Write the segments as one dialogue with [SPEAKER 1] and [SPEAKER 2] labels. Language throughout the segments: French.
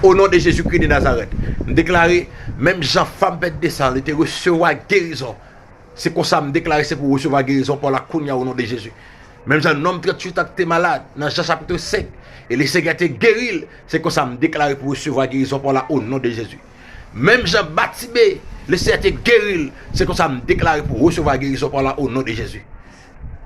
[SPEAKER 1] Au nom de Jésus-Christ de Nazareth, me déclarer, même Jean-Femme peut descendre, il était recevoir guérison. C'est comme ça, me déclarer, c'est pour recevoir guérison pour la Kounia au nom de Jésus. Même un homme 38 ans qui était malade, dans Jean chapitre 5, et les Seigneur était guéri, c'est comme ça, me déclarer pour recevoir guérison pour la au nom de Jésus. Même Jean Baptiste, le Seigneur était guéri, c'est comme ça, me déclarer pour recevoir guérison pour la au nom de Jésus.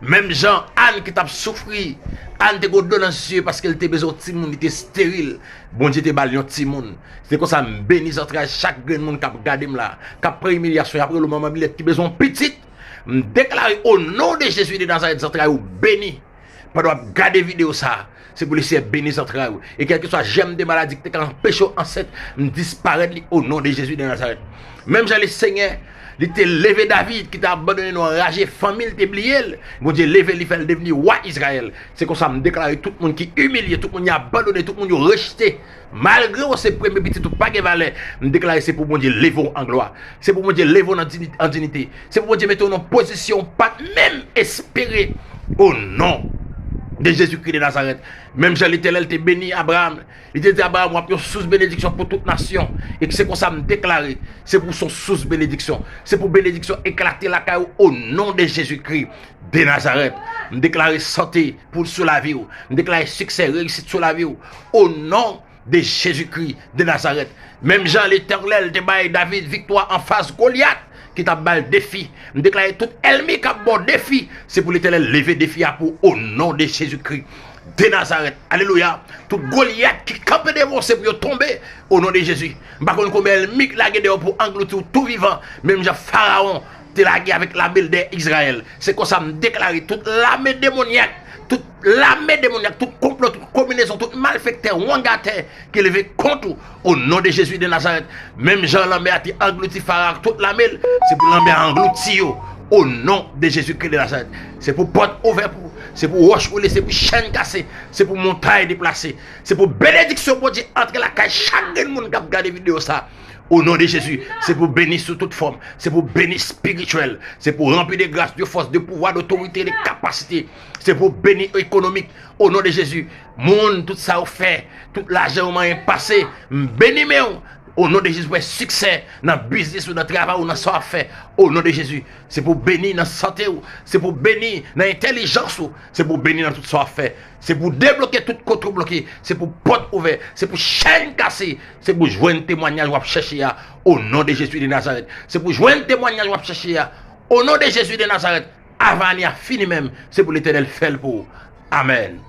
[SPEAKER 1] Même Jean, Anne qui t'a souffri, Anne te donné dans ses yeux parce qu'elle était besoin de petit monde, il était stérile. Bon Dieu te bali un petit monde. C'est comme ça me bénis chaque grand monde qui a regardé là, qui a pris humiliation après le moment il a besoin petite. Me déclarer au nom de Jésus de Nazareth central ou béni. Pendant regarder vidéo ça, c'est pour laisser bénir central et quel que soit j'aime des maladies qui empêchent enceinte me disparaître au nom de Jésus de Nazareth. Même j'ai le Seigneur il t'a levé David qui t'a abandonné dans enragé famille t'a oublié. Mon Dieu levé il fait devenir roi Israël. C'est comme ça me déclarer tout le monde qui humilié, tout le monde qui abandonné, tout le monde qui rejeté. Malgré ses premiers petits tout pas de valeur, me déclarer c'est pour mon Dieu lever en gloire. C'est pour mon Dieu lever en dignité. C'est pour mon Dieu mettre en position pas même espérer au nom de Jésus-Christ de Nazareth. Même Jean l'Éternel te béni Abraham. Il te dit Abraham, on a une sous bénédiction pour toute nation. Et que c'est comme ça me déclarer. C'est pour son sous bénédiction. C'est pour bénédiction éclater la caille au nom de Jésus-Christ de Nazareth. Me déclarer santé pour sur la vie. Me déclarer succès, réussite sur la vie. Au nom de Jésus-Christ de Nazareth. Même Jean l'Éternel te baille David victoire en face Goliath. Qui t'a bal défi, me déclarer tout ennemi qui a bon défi, c'est pour l'Éternel lever défi à pour au nom de Jésus-Christ de Nazareth. Alléluia. Tout Goliath qui campe devant c'est pour tomber au nom de Jésus. Par contre combien ennemi la guerre pour engloutir tout vivant, même Jean Pharaon te la guerre avec la belle d'Israël. C'est comme ça me déclarer toute l'armée démoniaque, toute l'armée démoniaque, toute complot, toute combinaison, toute malfecteur, wangataire qui est levé contre au nom de Jésus de Nazareth. Même Jean Lambert a englouti Pharaon, toute l'armée, c'est pour Lambert englouti au nom de Jésus-Christ de Nazareth. C'est pour porte ouverte, c'est pour roche roulée, c'est pour chaîne cassée, c'est pour montagne déplacée, c'est pour bénédiction pour Dieu entre la caille chaque monde qui a regardé vidéo ça. Au nom de Jésus, c'est pour bénir sous toute forme, c'est pour bénir spirituel, c'est pour remplir de grâce, de force, de pouvoir, d'autorité, de capacité, c'est pour bénir économique. Au nom de Jésus, monde tout ça fait, tout l'argent est passé, bénis au nom de Jésus, pour succès dans le business ou dans le travail ou dans ce qu'on fait. Au nom de Jésus, c'est pour bénir dans la santé, c'est pour bénir dans l'intelligence, c'est pour bénir dans tout ce qu'on fait. C'est pour débloquer tout contre bloqué, c'est pour porte ouverte, c'est pour chaîne cassée, c'est pour joindre un témoignage ou chercher au nom de Jésus de Nazareth. C'est pour joindre un témoignage ou chercher au nom de Jésus de Nazareth. Avant, il a fini même, c'est pour l'Éternel faire pour. Amen.